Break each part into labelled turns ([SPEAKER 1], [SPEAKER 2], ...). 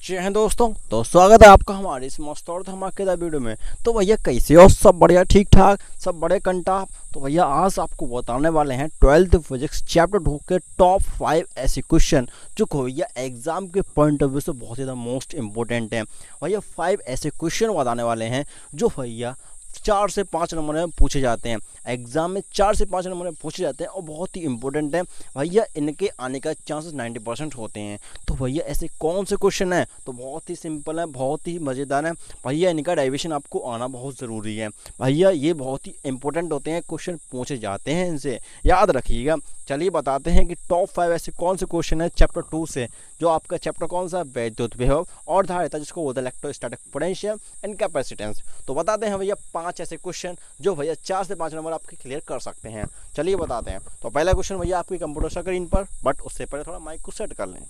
[SPEAKER 1] जय हिंद दोस्तों स्वागत है आपका हमारे इस मस्त और धमाकेदार वीडियो में। तो भैया कैसे हो सब? बढ़िया, ठीक ठाक, सब बड़े कंटाप। तो भैया आज आपको बताने वाले हैं 12th फिजिक्स चैप्टर 2 के टॉप 5 ऐसे क्वेश्चन जो भैया एग्जाम के पॉइंट ऑफ व्यू से बहुत ज़्यादा मोस्ट इंपॉर्टेंट हैं। भैया 5 ऐसे क्वेश्चन बताने वाले हैं जो भैया 4 से 5 नंबर में पूछे जाते हैं। एग्जाम में 4 से 5 नंबर में पूछे जाते हैं और बहुत ही इंपॉर्टेंट है भैया। इनके आने का चांसेस 90% होते हैं। तो भैया ऐसे कौन से क्वेश्चन हैं? तो बहुत ही सिंपल है, बहुत ही मज़ेदार है भैया। इनका डेरिवेशन आपको आना बहुत ज़रूरी है भैया। ये बहुत ही इंपॉर्टेंट होते हैं, क्वेश्चन पूछे जाते हैं, इनसे याद रखिएगा। चलिए बताते हैं कि टॉप 5 ऐसे कौन से क्वेश्चन है चैप्टर 2 से, जो आपका चैप्टर कौन सा, वैद्युत विभव और धारिता, जिसको बोलते हैं इलेक्ट्रोस्टैटिक पोटेंशियल एंड कैपेसिटेंस। तो बताते हैं भैया 5 ऐसे क्वेश्चन जो भैया 4 से 5 नंबर आपके क्लियर कर सकते हैं। चलिए बताते हैं। तो पहला क्वेश्चन भैया आपकी कंप्यूटर स्क्रीन पर, बट उससे पहले थोड़ा माइक को सेट कर लें।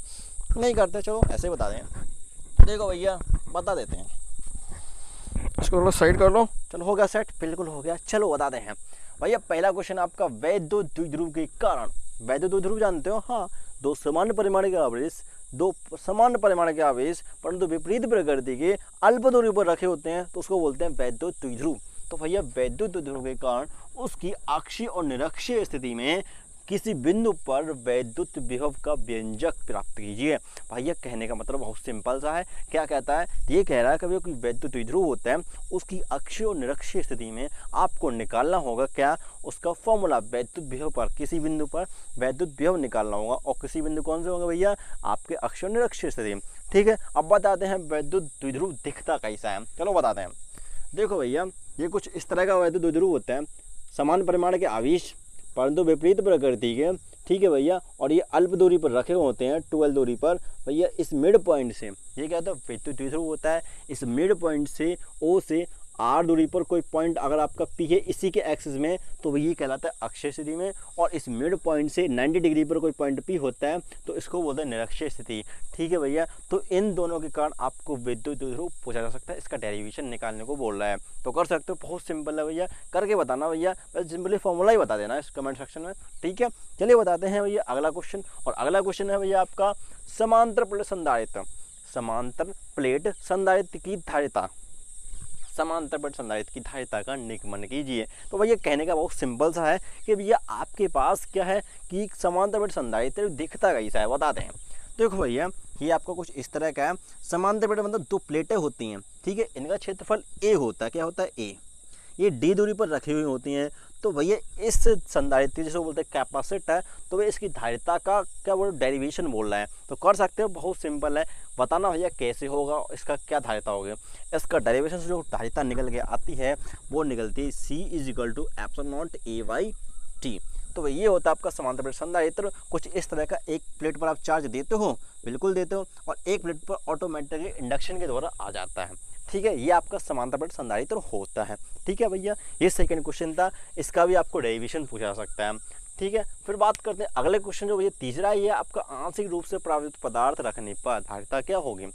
[SPEAKER 1] नहीं करते, चलो ऐसे ही बता दें। देखो भैया बता देते हैं, इसको थोड़ा साइड कर लो। चलो हो गया सेट, बिल्कुल हो गया। चलो बताते हैं भैया। पहला क्वेश्चन आपका वैद्युत द्विध्रुव के कारण। वैद्युत द्विध्रुव जानते हो? हाँ, दो समान परिमाण के आवेश परंतु विपरीत प्रकृति के अल्प दूरी पर रखे होते हैं, तो उसको बोलते हैं वैद्युत द्विध्रुव। तो भैया वैद्युत द्विध्रुव के कारण उसकी अक्षीय और निरक्षीय स्थिति में किसी बिंदु पर वैद्युत विभव का व्यंजक प्राप्त कीजिए। भैया कहने का मतलब बहुत सिंपल सा है। क्या कहता है? ये कह रहा है कभी कोई वैद्युत द्विध्रुव होता है, उसकी अक्षीय और निरक्षीय स्थिति में आपको निकालना होगा क्या, उसका फॉर्मूला वैद्युत विभव पर, किसी बिंदु पर वैद्युत विभव निकालना होगा। और किसी बिंदु कौन से होंगे भैया? आपके अक्षीय और निरक्षीय स्थिति। ठीक है, अब बताते हैं वैद्युत द्विध्रुव दिखता कैसा है। चलो बताते हैं। देखो भैया ये कुछ इस तरह का वैद्युत द्विध्रुव होता है, समान परिमाण के आवेश परंतु विपरीत प्रकृति के। ठीक है भैया, और ये अल्प दूरी पर रखे होते हैं, 12 दूरी पर। भैया इस मिड पॉइंट से, ये क्या होता है, वैद्युत द्विध्रुव होता है। इस मिड पॉइंट से ओ से आर दूरी पर कोई पॉइंट अगर आपका पी है इसी के एक्सिस में, तो ये कहलाता है अक्षीय स्थिति में। और इस मिड पॉइंट से 90 डिग्री पर कोई पॉइंट पी होता है, तो इसको बोलते हैं निरक्षीय स्थिति। ठीक है भैया, तो इन दोनों के कारण आपको वैद्युत द्विध्रुव पूछा जा सकता है। इसका डेरिवेशन निकालने को बोल रहा है, तो कर सकते हो। बहुत सिंपल है भैया, करके बताना भैया। बस सिंपली फॉर्मूला ही बता देना इस कमेंट सेक्शन में। ठीक है, चलिए बताते हैं भैया अगला क्वेश्चन। और अगला क्वेश्चन है भैया आपका समांतर प्लेट संधारित्र। समांतर प्लेट संधारित्र की धारिता, समांतर प्लेट संधारित्र की धारिता का निगमन कीजिए। तो भैया कहने का बहुत सिंपल सा है कि भैया आपके पास क्या है कि समांतर प्लेट संधारित्र दिखता कैसा है, बताते हैं। देखो भैया ये आपको कुछ इस तरह का है। समांतर प्लेट मतलब दो प्लेटें होती हैं, ठीक है। इनका क्षेत्रफल ए होता है। क्या होता है? ए। ये डी दूरी पर रखी हुई होती हैं। तो भैया इस संधारित्र जिसको बोलते हैं कैपेसिटर, तो भैया इसकी धारिता का क्या वो डेरिवेशन बोल रहा है, तो कर सकते हो। बहुत सिंपल है, बताना भैया कैसे होगा, इसका क्या धारिता होगी। इसका डेरिवेशन से जो धारिता निकल के आती है वो निकलती है C = ε0 तो भैया ये होता है आपका समांतर प्लेट संधारित्र। कुछ इस तरह का, एक प्लेट पर आप चार्ज देते हो, बिल्कुल देते हो, और एक प्लेट पर ऑटोमेटिकली इंडक्शन के द्वारा आ जाता है। ठीक है, ये आपका समांतर प्लेट संधारित्र होता है। ठीक है भैया, ये सेकंड क्वेश्चन था, इसका भी आपको डेरिवेशन पूछा जा सकता है। ठीक है, फिर बात करते हैं अगले क्वेश्चन जो भैया तीसरा ही है आपका। आंशिक रूप से प्रावित पदार्थ रखने पर धारिता क्या होगी।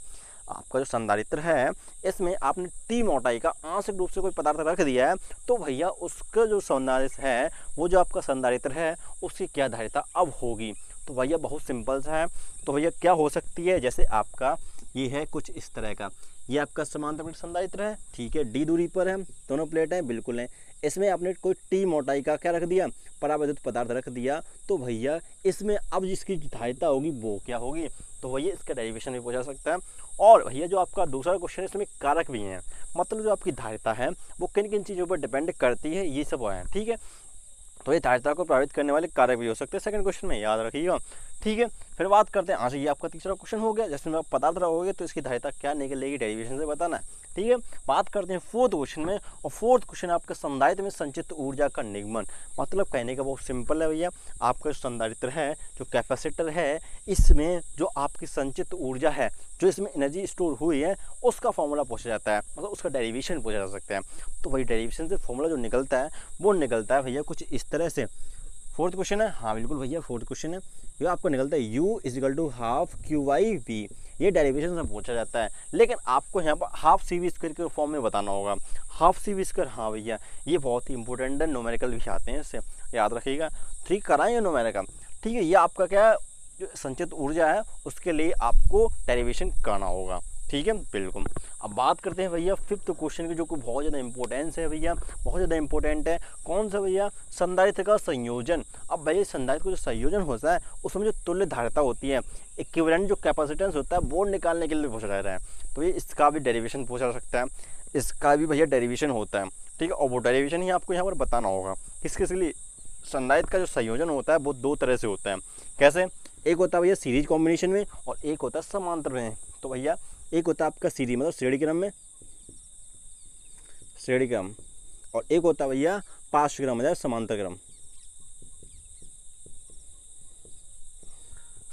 [SPEAKER 1] आपका जो संधारित्र है इसमें आपने टी मोटाई का आंशिक रूप से कोई पदार्थ रख दिया है, तो भैया उसका जो संधारित्र है, वो जो आपका संधारित्र है, उसकी क्या धारिता अब होगी। तो भैया बहुत सिंपल सा है। तो भैया क्या हो सकती है, जैसे आपका ये है कुछ इस तरह का, ये आपका समांतर प्लेट संधारित्र है। ठीक है, डी दूरी पर है, दोनों प्लेट हैं, बिल्कुल हैं। इसमें आपने कोई टी मोटाई का क्या रख दिया, परावैद्युत पदार्थ रख दिया। तो भैया इसमें अब जिसकी धारिता होगी वो क्या होगी। तो भैया इसका डेरिवेशन भी पूछा सकता है। और भैया जो आपका दूसरा क्वेश्चन है, इसमें कारक भी हैं, मतलब जो आपकी धारिता है वो किन किन चीज़ों पर डिपेंड करती है, ये सब है। ठीक है, तो ये धारिता को प्रभावित करने वाले कारक भी हो सकते हैं सेकंड क्वेश्चन में, याद रखिएगा। ठीक है, फिर बात करते हैं आज ये आपका तीसरा क्वेश्चन हो गया, जिसमें आप पदार्थ रहोगे तो इसकी धारिता क्या निकलेगी, डेरिवेशन से बताना है। ठीक है, बात करते हैं फोर्थ क्वेश्चन में। और फोर्थ क्वेश्चन आपका संधारित्र में संचित ऊर्जा का निगमन। मतलब कहने का बहुत सिंपल है भैया, आपका जो संधारित्र है, जो कैपेसिटर है, इसमें जो आपकी संचित ऊर्जा है, जो इसमें एनर्जी स्टोर हुई है, उसका फॉर्मूला पूछा जाता है, मतलब उसका डेरिवेशन पूछा जा सकता है। तो वही डेरिवेशन से फॉर्मूला जो निकलता है वो निकलता है भैया कुछ इस तरह से। फोर्थ क्वेश्चन है, हाँ बिल्कुल भैया फोर्थ क्वेश्चन है। ये आपको निकलता है U = ½ QIV। ये डेरिवेशन से पूछा जाता है, लेकिन आपको यहाँ पर ½ CV² के फॉर्म में बताना होगा। ½ CV², हाँ भैया ये बहुत ही इंपॉर्टेंट है, न्यूमेरिकल भी आते हैं, इससे याद रखिएगा। ठीक कराएंगे न्यूमेरिकल। ठीक है, ये आपका क्या जो संचित ऊर्जा है उसके लिए आपको डेरिवेशन करना होगा। ठीक है, बिल्कुल। अब बात करते हैं भैया फिफ्थ क्वेश्चन की, जो कि बहुत ज़्यादा इंपॉर्टेंस है भैया, बहुत ज़्यादा इंपॉर्टेंट है। कौन सा भैया? संधारित्र का संयोजन। अब भैया संधारित्र का जो संयोजन होता है उसमें जो तुल्य धारिता होती है, इक्विवेलेंट जो कैपेसिटेंस होता है, वो निकालने के लिए पूछा जा रहा है। तो ये इसका भी डेरिवेशन पूछा जा सकता है, इसका भी भैया डेरिवेशन होता है, ठीक है। और वो डेरिवेशन ही आपको यहाँ पर बताना होगा किस किस लिए। संधारित्र का जो संयोजन होता है वो दो तरह से होता है। कैसे? एक होता है भैया सीरीज कॉम्बिनेशन में और एक होता है समांतर में। तो भैया एक होता है आपका सीरीज मतलब श्रेणी क्रम में, श्रेणी क्रम, और एक होता है भैया पार्श्व क्रम मतलब समांतर क्रम।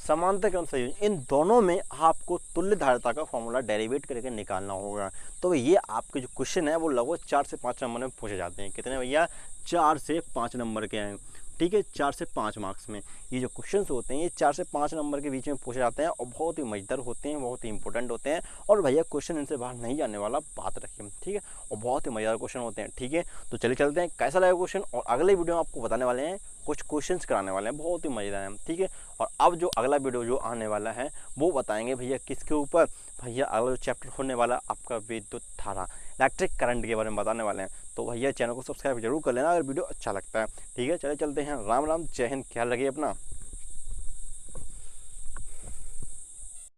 [SPEAKER 1] समांतर क्रम संयोजन, इन दोनों में आपको तुल्य धारिता का फॉर्मूला डेरिवेट करके निकालना होगा। तो ये आपके जो क्वेश्चन है वो लगभग 4 से 5 नंबर में पूछे जाते हैं। कितने भैया? 4 से 5 नंबर के हैं, ठीक है। 4 से 5 मार्क्स में ये जो क्वेश्चंस होते हैं ये 4 से 5 नंबर के बीच में पूछे जाते हैं और बहुत ही मजेदार होते हैं, बहुत ही इंपॉर्टेंट होते हैं। और भैया क्वेश्चन इनसे बाहर नहीं जाने वाला, बात रखिए, ठीक है। और बहुत ही मजेदार क्वेश्चन होते हैं, ठीक है। तो चलिए चलते हैं कैसा लगा क्वेश्चन, और अगले वीडियो में आपको बताने वाले हैं, कुछ क्वेश्चंस कराने वाले हैं, बहुत ही मजेदार हैं, ठीक है। और अब जो अगला वीडियो जो आने वाला है वो बताएंगे भैया किसके ऊपर? भैया अगला जो चैप्टर होने वाला आपका विद्युत धारा, इलेक्ट्रिक करंट के बारे में बताने वाले हैं। तो भैया चैनल को सब्सक्राइब जरूर कर लेना अगर वीडियो अच्छा लगता है, ठीक है। चले चलते हैं, राम राम, जय हिंद, ख्याल रखिए अपना।